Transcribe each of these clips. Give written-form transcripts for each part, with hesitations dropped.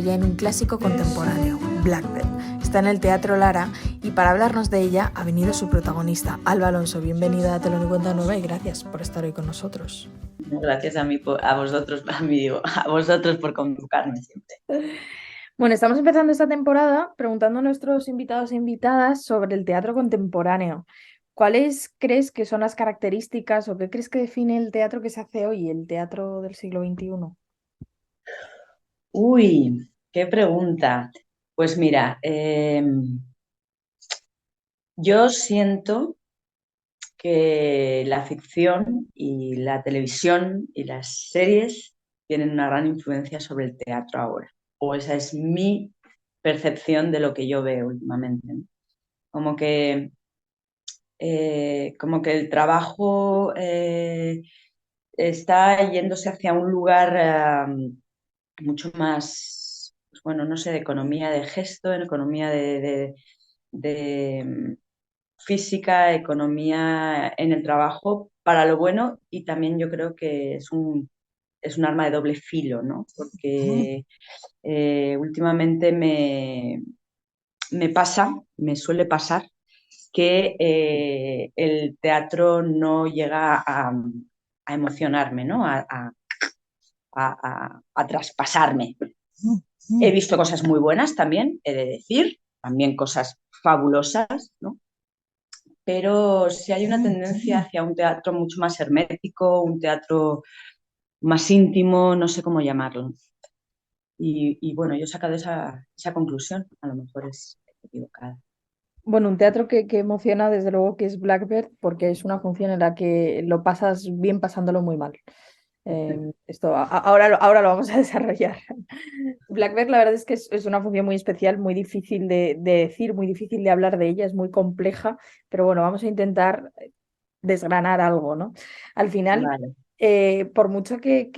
ella en un clásico contemporáneo, Blackbird. Está en el Teatro Lara y para hablarnos de ella ha venido su protagonista, Alba Alonso. Bienvenida a Telón y Cuenta Nueva y gracias por estar hoy con nosotros. Gracias a vosotros por convocarme siempre. Bueno, estamos empezando esta temporada preguntando a nuestros invitados e invitadas sobre el teatro contemporáneo. ¿Cuáles crees que son las características o qué crees que define el teatro que se hace hoy, el teatro del siglo XXI? Uy, qué pregunta. Pues mira, yo siento que la ficción y la televisión y las series tienen una gran influencia sobre el teatro ahora. O esa es mi percepción de lo que yo veo últimamente, ¿no? Como que, como que el trabajo está yéndose hacia un lugar mucho más, pues bueno, no sé, de economía de gesto, en economía de física, economía en el trabajo, para lo bueno, y también yo creo que es un arma de doble filo, ¿no? Porque últimamente me suele pasar que el teatro no llega a emocionarme, ¿no? A traspasarme. He visto cosas muy buenas también, he de decir, también cosas fabulosas, ¿no? Pero si hay una tendencia hacia un teatro mucho más hermético, un teatro más íntimo, no sé cómo llamarlo. Y bueno, yo he sacado esa conclusión, a lo mejor es equivocada. Bueno, un teatro que emociona desde luego que es Blackbird porque es una función en la que lo pasas bien pasándolo muy mal. Esto ahora lo vamos a desarrollar. Blackbird la verdad es que es una función muy especial, muy difícil de decir, muy difícil de hablar de ella, es muy compleja, pero bueno, vamos a intentar desgranar algo, ¿no? Al final, Vale. por mucho que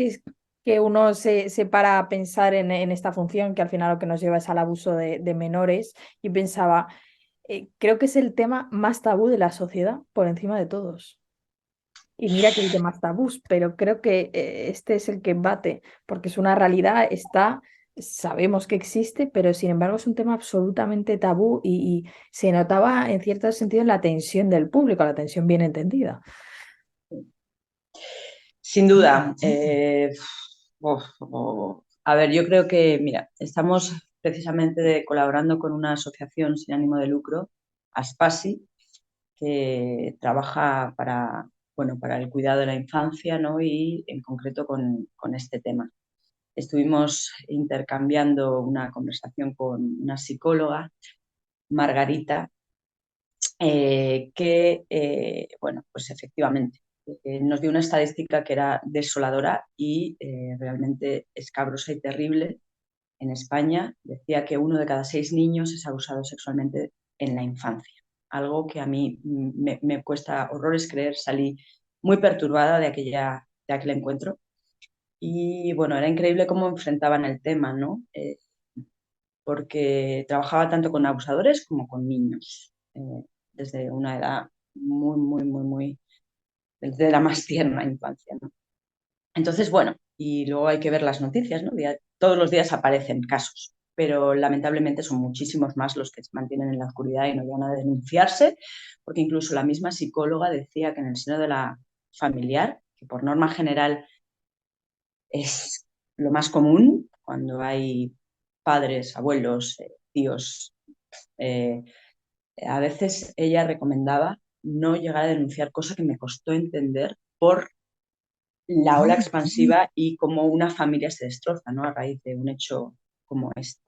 uno se para a pensar en esta función, que al final lo que nos lleva es al abuso de menores, y pensaba, creo que es el tema más tabú de la sociedad por encima de todos. Y mira que hay temas tabús, pero creo que este es el que bate, porque es una realidad, sabemos que existe, pero sin embargo es un tema absolutamente tabú y se notaba en cierto sentido en la tensión del público, la tensión bien entendida. Sin duda. A ver, yo creo que, mira, estamos precisamente colaborando con una asociación sin ánimo de lucro, Aspasi, que trabaja bueno, para el cuidado de la infancia, ¿no? Y en concreto con este tema. Estuvimos intercambiando una conversación con una psicóloga, Margarita, bueno, pues efectivamente nos dio una estadística que era desoladora y realmente escabrosa y terrible. En España decía que 1 de cada 6 niños es abusado sexualmente en la infancia, algo que a mí me cuesta horrores creer. Salí muy perturbada de aquel encuentro y bueno, era increíble cómo enfrentaban el tema, ¿no? Porque trabajaba tanto con abusadores como con niños, desde una edad muy, desde la más tierna infancia, ¿no? Entonces, bueno, y luego hay que ver las noticias, ¿no? Todos los días aparecen casos, pero lamentablemente son muchísimos más los que se mantienen en la oscuridad y no llegan a denunciarse, porque incluso la misma psicóloga decía que en el seno de la familiar, que por norma general es lo más común cuando hay padres, abuelos, tíos, eh, a veces ella recomendaba no llegar a denunciar, cosa que me costó entender por la ola expansiva y cómo una familia se destroza, ¿no? A raíz de un hecho como este.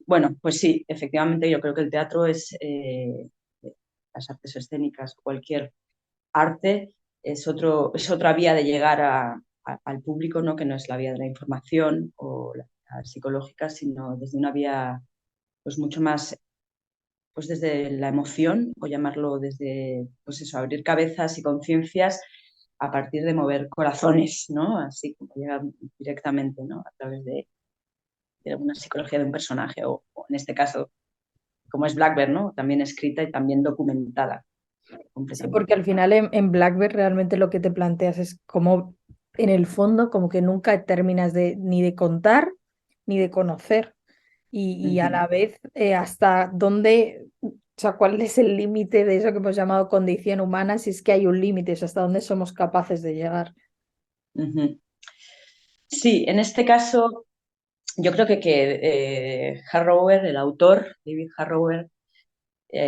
Bueno, pues sí, efectivamente yo creo que el teatro las artes escénicas, cualquier arte, es otra vía de llegar al público, ¿no? Que no es la vía de la información o la psicológica, sino desde una vía pues mucho más, pues desde la emoción, o llamarlo desde, pues eso, abrir cabezas y conciencias a partir de mover corazones, ¿no? Así como llega directamente, ¿no? A través de alguna psicología de un personaje, o en este caso, como es Blackbird, ¿no? También escrita y también documentada Sí, completamente. porque al final en Blackbird realmente lo que te planteas es como, en el fondo, como que nunca terminas ni de contar ni de conocer. Y a Ujú, la vez, hasta dónde, o sea, cuál es el límite de eso que hemos llamado condición humana, si es que hay un límite, o sea, hasta dónde somos capaces de llegar. ujú. Sí, en este caso yo creo que Harrower, el autor, David Harrower,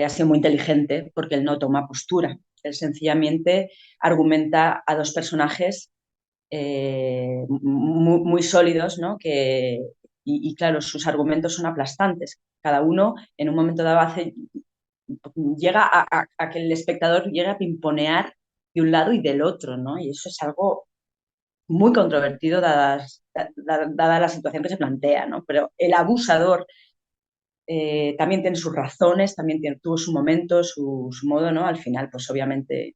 ha sido muy inteligente porque él no toma postura. Él sencillamente argumenta a dos personajes muy sólidos, ¿no? Y claro, sus argumentos son aplastantes. Cada uno en un momento dado llega a que el espectador llegue a pimponear de un lado y del otro, ¿no? Y eso es algo muy controvertido dada la situación que se plantea, ¿no? Pero el abusador también tiene sus razones, tuvo su momento, su modo, ¿no? Al final, pues obviamente,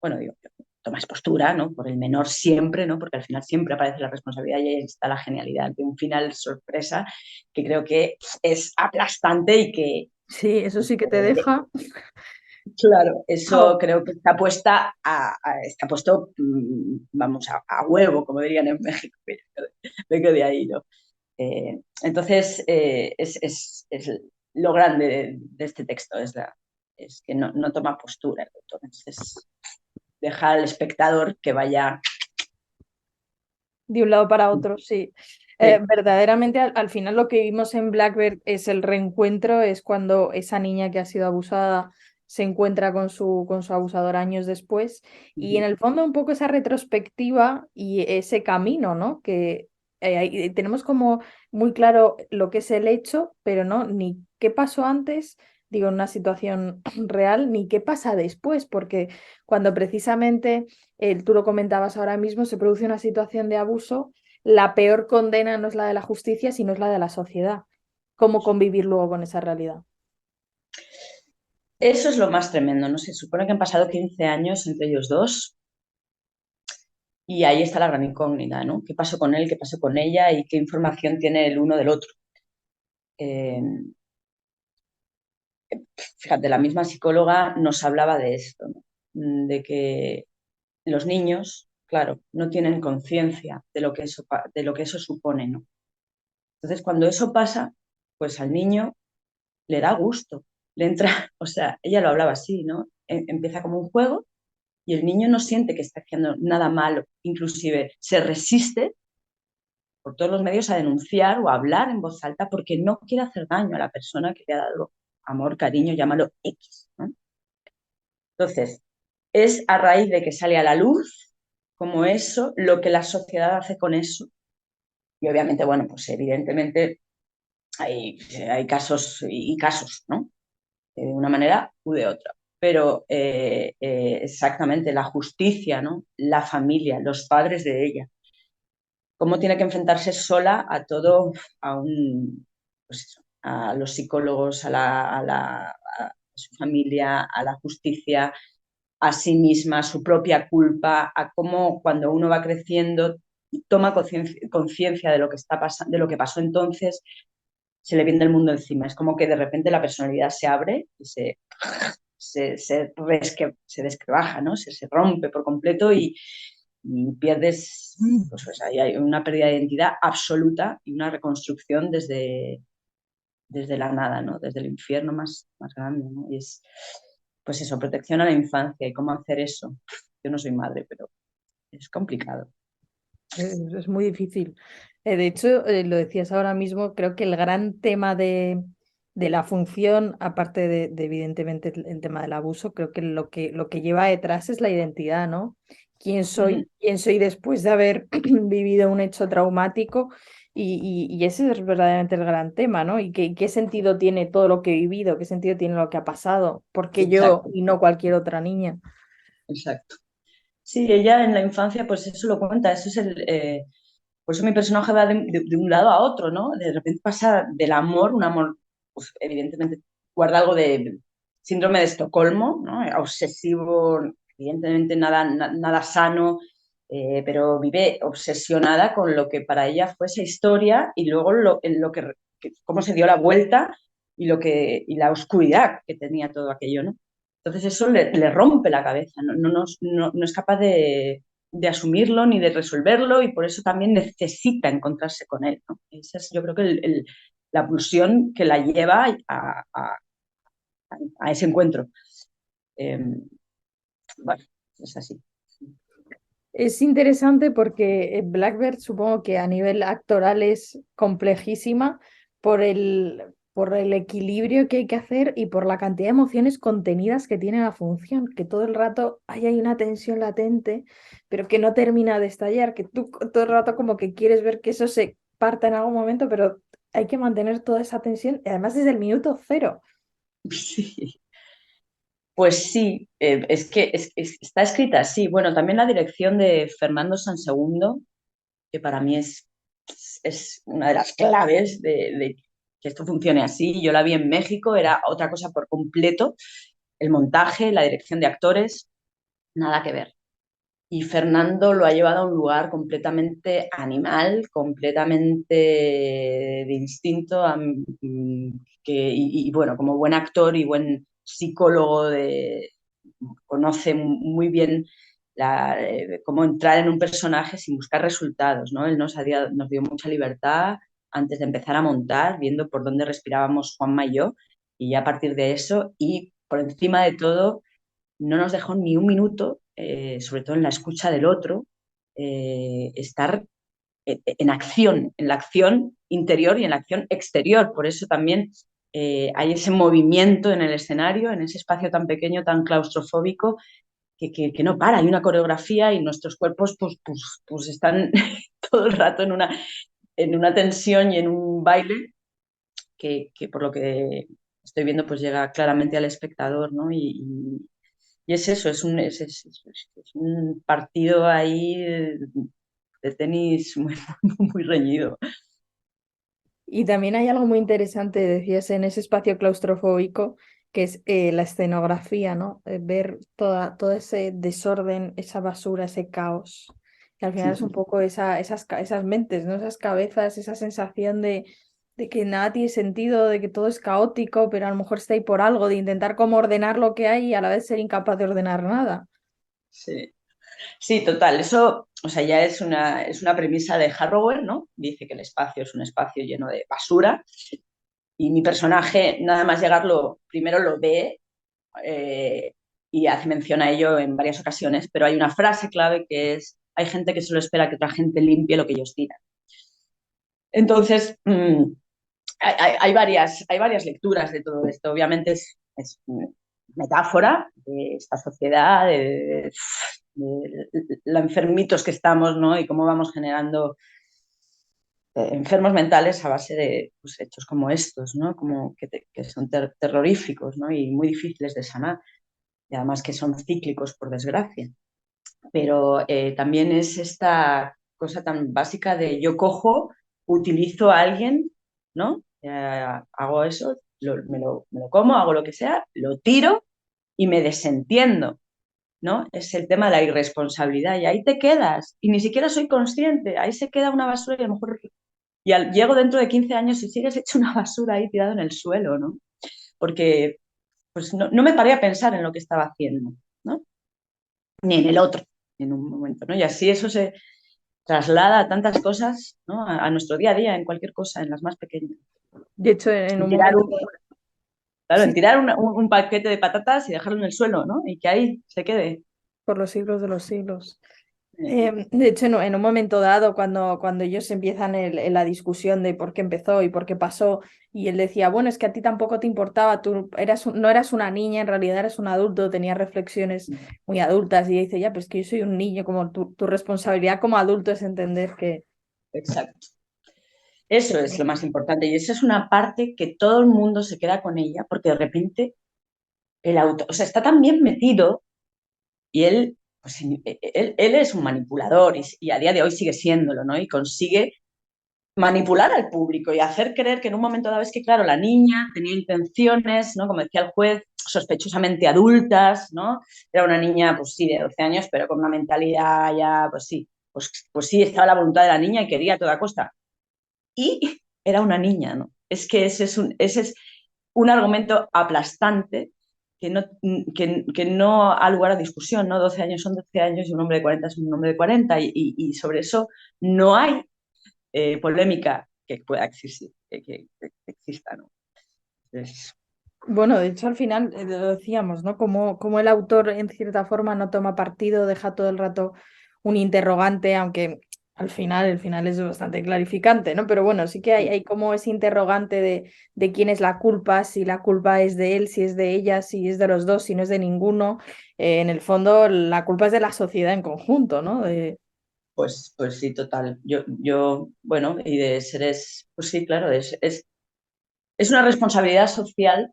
bueno, digo, tomas postura, ¿no? Por el menor siempre, ¿no? Porque al final siempre aparece la responsabilidad y ahí está la genialidad de un final sorpresa que creo que es aplastante Sí, eso y sí que te que deja. claro, eso Oh, creo que está está puesto, vamos, a huevo, como dirían en México, vengo de ahí, ¿no? Entonces, es lo grande de este texto, es que no toma postura el autor, entonces deja al espectador que vaya. de un lado para otro, sí. Sí. Verdaderamente, al final lo que vimos en Blackbird es el reencuentro, es cuando esa niña que ha sido abusada se encuentra con su abusador años después. Y en Ujú. el fondo un poco esa retrospectiva y ese camino, ¿no? Que tenemos como muy claro lo que es el hecho, pero no ni qué pasó antes, digo, en una situación real, ni qué pasa después, porque cuando precisamente tú lo comentabas ahora mismo, se produce una situación de abuso, la peor condena no es la de la justicia, sino es la de la sociedad. ¿Cómo convivir luego con esa realidad? Eso es lo más tremendo, ¿no? Se supone que han pasado 15 años entre ellos dos y ahí está la gran incógnita, ¿no? ¿Qué pasó con él, qué pasó con ella y qué información tiene el uno del otro? Eh, Fíjate, la misma psicóloga nos hablaba de esto, ¿no? De que los niños, claro, no tienen conciencia de lo que eso supone, ¿no? Entonces, cuando eso pasa, pues al niño le da gusto, le entra, o sea, ella lo hablaba así, ¿no? Empieza como un juego y el niño no siente que está haciendo nada malo, inclusive se resiste por todos los medios a denunciar o a hablar en voz alta porque no quiere hacer daño a la persona que le ha dado amor, cariño, llámalo X, ¿no? Entonces, es a raíz de que sale a la luz como eso, lo que la sociedad hace con eso. Y obviamente, bueno, pues evidentemente hay casos y casos, ¿no? De una manera u de otra. Pero exactamente la justicia, ¿no? La familia, los padres de ella, cómo tiene que enfrentarse sola a todo, pues eso, a los psicólogos, a su familia, a la justicia, a sí misma, a su propia culpa, a cómo cuando uno va creciendo y toma conciencia de lo que está pasando, de lo que pasó entonces, se le viene el mundo encima. Es como que de repente la personalidad se abre y se desquebraja, ¿no? Se rompe por completo y pierdes, pues ahí hay una pérdida de identidad absoluta y una reconstrucción desde la nada, ¿no? Desde el infierno más grande, ¿no? Y es, pues eso, protección a la infancia y cómo hacer eso. Yo no soy madre, pero es complicado. Es muy difícil. De hecho, lo decías ahora mismo, creo que el gran tema de la función, aparte de, evidentemente el tema del abuso, creo que lo que lleva detrás es la identidad, ¿no? ¿Quién soy? ¿Quién soy después de haber vivido un hecho traumático? Y ese es verdaderamente el gran tema, ¿no? ¿Y qué sentido tiene todo lo que he vivido? ¿Qué sentido tiene lo que ha pasado? ¿Por qué yo Exacto, y no cualquier otra niña? exacto. Sí, ella en la infancia, pues eso lo cuenta, por eso mi personaje va de un lado a otro, ¿no? De repente pasa del amor, un amor, pues evidentemente guarda algo de síndrome de Estocolmo, ¿no? Obsesivo, evidentemente nada sano, pero vive obsesionada con lo que para ella fue esa historia y luego cómo se dio la vuelta y la oscuridad que tenía todo aquello, ¿no? Entonces eso le rompe la cabeza, no es capaz de asumirlo ni de resolverlo y por eso también necesita encontrarse con él, ¿no? Esa es, yo creo que la pulsión que la lleva a ese encuentro. Eh, bueno, es así. Es interesante porque Blackbird supongo que a nivel actoral es complejísima por el equilibrio que hay que hacer y por la cantidad de emociones contenidas que tiene la función, que todo el rato hay una tensión latente, pero que no termina de estallar, que tú todo el rato como que quieres ver que eso se parta en algún momento, pero hay que mantener toda esa tensión, y además desde el minuto cero. Sí. Pues sí, es que está escrita así. Bueno, también la dirección de Fernando Sansegundo, que para mí es una de las claves de que esto funcione así. Yo la vi en México, era otra cosa por completo. El montaje, la dirección de actores, nada que ver. Y Fernando lo ha llevado a un lugar completamente animal, completamente de instinto, bueno, como buen actor y buen psicólogo, conoce muy bien cómo entrar en un personaje sin buscar resultados, ¿no? Él nos dio mucha libertad antes de empezar a montar, viendo por dónde respirábamos Juanma y yo, y ya a partir de eso, y por encima de todo, no nos dejó ni un minuto, sobre todo en la escucha del otro, estar en acción, en la acción interior y en la acción exterior. Por eso también hay ese movimiento en el escenario, en ese espacio tan pequeño, tan claustrofóbico, que no para. Hay una coreografía y nuestros cuerpos pues están todo el rato en una tensión y en un baile que por lo que estoy viendo pues llega claramente al espectador, ¿no? Y es eso, es un partido ahí de tenis muy reñido. Y también hay algo muy interesante, decías, en ese espacio claustrofóbico, que es la escenografía, ¿no? Ver todo ese desorden, esa basura, ese caos, que al final Sí, es un poco esas mentes, ¿no? Esas cabezas, esa sensación de que nada tiene sentido, de que todo es caótico, pero a lo mejor está ahí por algo, de intentar como ordenar lo que hay y a la vez ser incapaz de ordenar nada. sí. Sí, total. Eso, o sea, ya es una premisa de Harrower, ¿no? Dice que el espacio es un espacio lleno de basura y mi personaje, nada más llegarlo, primero lo ve eh, y hace mención a ello en varias ocasiones, pero hay una frase clave que es, hay gente que solo espera que otra gente limpie lo que ellos tiran. Entonces, hay varias lecturas de todo esto. Obviamente es metáfora de esta sociedad, de lo enfermitos que estamos, ¿no? Y cómo vamos generando enfermos mentales a base de pues, hechos como estos, ¿no? Como que son terroríficos, ¿no? Y muy difíciles de sanar. Y además que son cíclicos, por desgracia. Pero también es esta cosa tan básica de yo cojo, utilizo a alguien, ¿no? Hago eso, me lo como, hago lo que sea, lo tiro y me desentiendo, ¿no? Es el tema de la irresponsabilidad y ahí te quedas y ni siquiera soy consciente, ahí se queda una basura y a lo mejor llego dentro de 15 años y sigues hecho una basura ahí tirado en el suelo, ¿no? Porque pues no me paré a pensar en lo que estaba haciendo, ¿no? Ni en el otro en un momento, ¿no? Y así eso se traslada a tantas cosas, ¿no? A nuestro día a día, en cualquier cosa, en las más pequeñas. De hecho, en En un tirar momento, claro, en sí, tirar un paquete de patatas y dejarlo en el suelo, ¿no? Y que ahí se quede. por los siglos de los siglos. Eh, De hecho, en un momento dado, cuando ellos empiezan en la discusión de por qué empezó y por qué pasó, y él decía, bueno, es que a ti tampoco te importaba, tú no eras una niña, en realidad eras un adulto, tenías reflexiones muy adultas, y ella dice, ya, pues que yo soy un niño, como tu responsabilidad como adulto es entender que... exacto. Eso es lo más importante. Y esa es una parte que todo el mundo se queda con ella, porque de repente el auto, o sea, está tan bien metido y él, pues, él es un manipulador y a día de hoy sigue siéndolo, ¿no? Y consigue manipular al público y hacer creer que en un momento dado es que, claro, la niña tenía intenciones, ¿no? Como decía el juez, sospechosamente adultas, ¿no? Era una niña, pues sí, de 12 años, pero con una mentalidad ya, pues sí, pues sí, estaba la voluntad de la niña y quería a toda costa. Y era una niña, ¿no? Es que ese es un argumento aplastante que no ha lugar a discusión, ¿no? 12 años son 12 años y un hombre de 40 es un hombre de 40 y sobre eso no hay polémica que pueda existir, que exista, ¿no? Entonces, Bueno, de hecho, al final lo decíamos, ¿no? Como el autor, en cierta forma, no toma partido, deja todo el rato un interrogante, aunque al final, el final es bastante clarificante, ¿no? Pero bueno, sí que hay como ese interrogante de quién es la culpa, si la culpa es de él, si es de ella, si es de los dos, si no es de ninguno. En el fondo, la culpa es de la sociedad en conjunto, ¿no? pues sí, total. Bueno, y de seres, pues sí, claro, es una responsabilidad social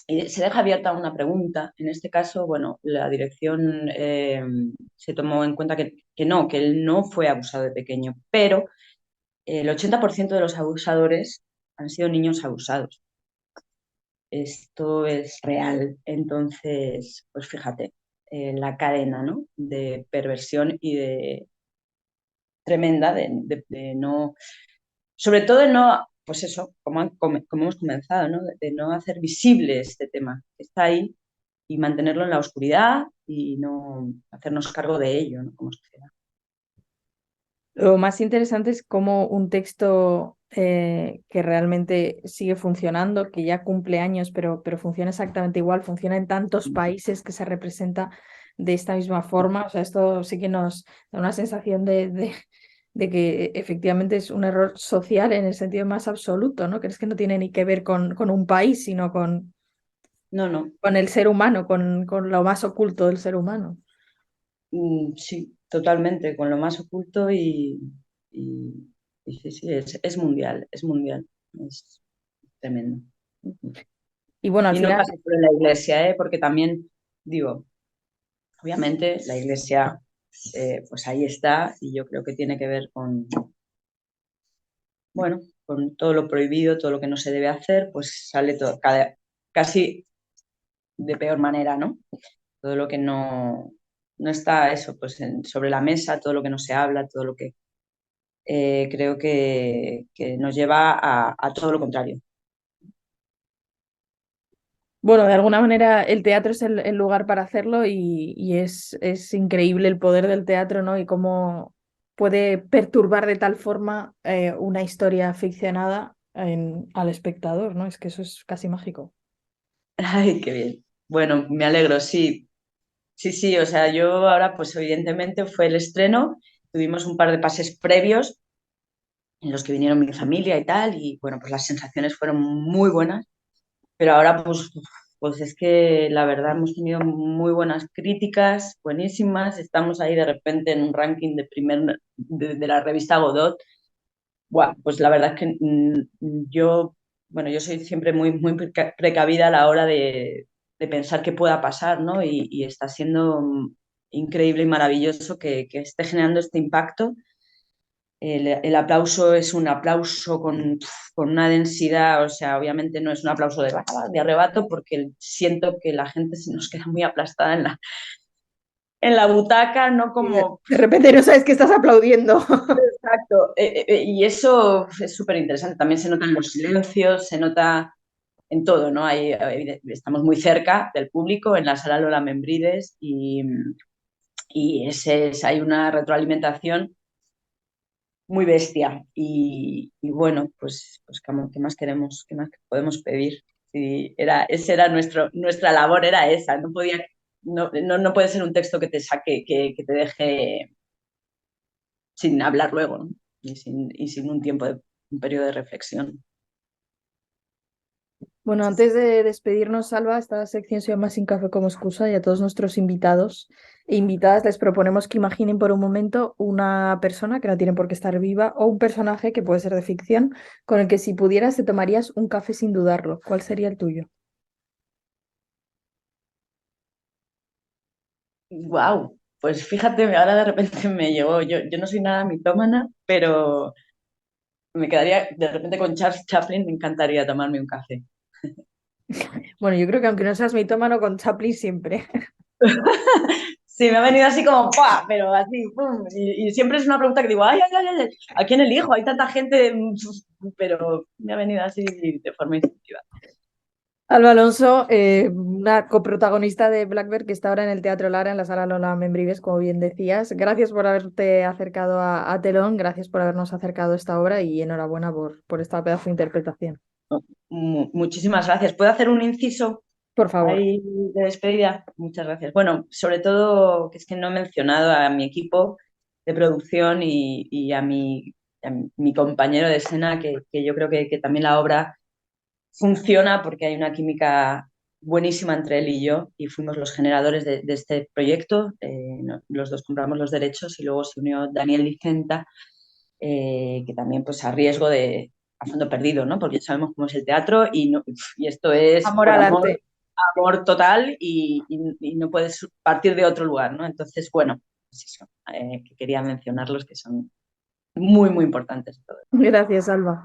y se deja abierta una pregunta. En este caso, bueno, la dirección se tomó en cuenta que él no fue abusado de pequeño, pero el 80% de los abusadores han sido niños abusados. Esto es real. Entonces, pues fíjate, la cadena, ¿no? De perversión y de tremenda de no, sobre todo de no, pues eso, como hemos comenzado, ¿no? De no hacer visible este tema que está ahí y mantenerlo en la oscuridad y no hacernos cargo de ello, ¿no? Como sociedad. Lo más interesante es cómo un texto que realmente sigue funcionando, que ya cumple años, pero funciona exactamente igual, funciona en tantos países que se representa de esta misma forma. O sea, esto sí que nos da una sensación de que efectivamente es un error social en el sentido más absoluto, ¿no? Que es que no tiene ni que ver con un país, sino No, no, con el ser humano, con lo más oculto del ser humano. sí, totalmente, con lo más oculto y, y sí, sí, es mundial, es mundial, es tremendo. Y bueno, al Y no final, pasa solo en la iglesia, ¿eh? Porque también, digo, obviamente la iglesia, pues ahí está y yo creo que tiene que ver con, bueno, con todo lo prohibido, todo lo que no se debe hacer, pues sale todo, casi de peor manera, ¿no? Todo lo que no está eso, pues sobre la mesa, todo lo que no se habla, todo lo que creo que nos lleva a todo lo contrario. bueno, de alguna manera el teatro es el lugar para hacerlo y es increíble el poder del teatro, ¿no? Y cómo puede perturbar de tal forma una historia ficcionada al espectador, ¿no? Es que eso es casi mágico. Ay, qué bien. Bueno, me alegro, sí. Sí, sí, o sea, yo ahora, pues evidentemente fue el estreno, tuvimos un par de pases previos en los que vinieron mi familia y tal, y bueno, pues las sensaciones fueron muy buenas, pero ahora pues es que la verdad hemos tenido muy buenas críticas, buenísimas, estamos ahí de repente en un ranking de la revista Godot. Buah, pues la verdad es que bueno, yo soy siempre muy precavida a la hora de pensar qué pueda pasar, ¿no? Y está siendo increíble y maravilloso que esté generando este impacto. El aplauso es un aplauso con una densidad, o sea, obviamente no es un aplauso de arrebato, porque siento que la gente se nos queda muy aplastada en la butaca, no Y de, como. de repente no sabes que estás aplaudiendo. Exacto, y eso es súper interesante. También se nota en los silencios, se nota en todo, ¿no? Estamos muy cerca del público en la sala Lola Membrives y hay una retroalimentación muy bestia. Y bueno, pues ¿qué más queremos? ¿Qué más podemos pedir? Sí, esa era nuestra labor, era esa. No puede ser un texto que te saque, que te deje sin hablar luego, ¿no? Y sin un periodo de reflexión. Bueno, antes de despedirnos, Salva, esta sección se llama Sin café como excusa y a todos nuestros invitados e invitadas les proponemos que imaginen por un momento una persona que no tiene por qué estar viva o un personaje que puede ser de ficción con el que si pudieras te tomarías un café sin dudarlo. ¿Cuál sería el tuyo? Wow, pues fíjate, ahora de repente me llegó, yo no soy nada mitómana, pero me quedaría de repente con Charles Chaplin, me encantaría tomarme un café. Bueno, yo creo que aunque no seas mitómano, con Chaplin siempre. Sí, me ha venido así como, ¡pua! Pero así, ¡pum! Y siempre es una pregunta que digo, ¡ay, ay, ay, ay! ¿A quién elijo? Hay tanta gente, pero me ha venido así de forma instintiva. Alba Alonso, una coprotagonista de Blackbird que está ahora en el Teatro Lara, en la sala Lola Membrives, como bien decías. Gracias por haberte acercado a Telón, gracias por habernos acercado a esta obra y enhorabuena por esta pedazo de interpretación. Muchísimas gracias. ¿Puedo hacer un inciso Por favor. ahí de despedida? Muchas gracias. Bueno, sobre todo, que es que no he mencionado a mi equipo de producción y a mi compañero de escena, que yo creo que también la obra funciona porque hay una química buenísima entre él y yo y fuimos los generadores de este proyecto. Los dos compramos los derechos y luego se unió Daniel Licenta, que también pues a riesgo de a fondo perdido, ¿no? Porque sabemos cómo es el teatro y esto es Amor por al amor, arte. amor total y no puedes partir de otro lugar, ¿no? Entonces, bueno, pues eso, que quería mencionarlos que son muy, muy importantes. Todo. Gracias, Alba.